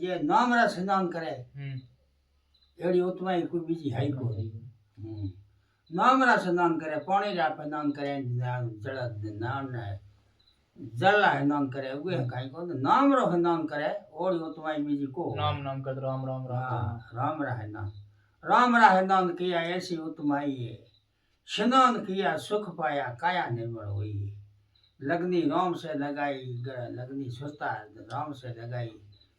જે નામરા સ્નાન કરે એડી ઉતમાઈ કોઈ બીજી હાઈ કો નામરા સ્નાન કરે પાણી રા સ્નાન કરે જળ નામ ને જલા સ્નાન કરે ઉગે કાઈ કો નામરો સ્નાન કરે ઓડી उतमाई बीजी को नाम नाम कर राम राम राम राम रा स्नान किया ऐसी उतमाई है स्नान किया सुख पाया काया निर्मल हुई लगनी राम से लगाई लगनी सुस्ता राम से लगाई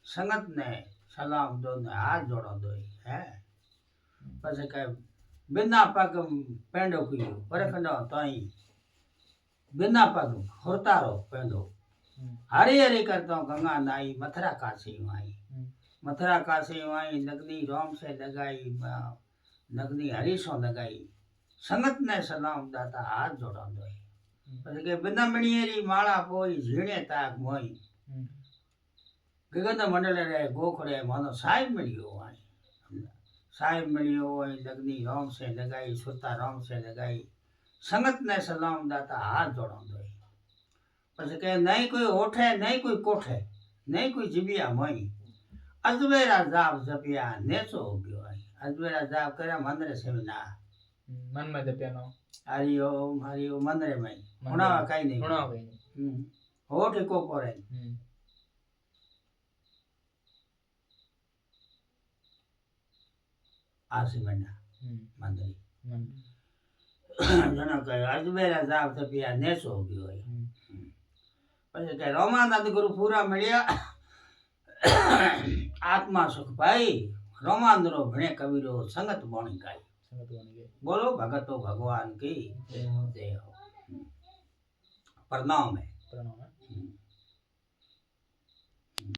संगत ने सलाम दो ने हाथ जोड़ो दो है પછી કઈ बिना पग पेंडो कियो परखंडो ताई बिना पग होतारो पेंडो हरी हरी करतो गंगा नाई मथुरा काशी आई मथुरा काशी आई लगनी राम से लगाई लगनी हरी सो लगाई संगत ने सलाम दाता हाथ जोड़ो दो પછી કે बिना मणियरी माला पोई झीणे ताक मोई गगन मंडल रे गोखड़े मानो साहिब मिलियो आई साहिब मिलियो आई लगनी राम से लगाई सुता राम से लगाई संगत ने सलाम दाता हाथ जोड़ो दो પછી કે नहीं कोई ओठे नहीं कोई कोठे नहीं कोई जिबिया मोई अजमेरा जाप जपिया नेचो हो गयो आई अजमेरा जाप करे मंदिर से ना मन में जपिया नो हरिओम मंदिर में उणावा काई नहीं होठ को परे आसी बना मंदिर जना कहे अजमेरा जाप जपिया नेचो हो गयो आई પછી કે રોમાનંદ ગુરુ પૂરા મળ્યા આત્મા સુખ પાઈ રોમાનંદ રો ભણે કવિરો સંગત બોણી ગાઈ बोलो भगतो भगवान की जय हो प्रणाम है।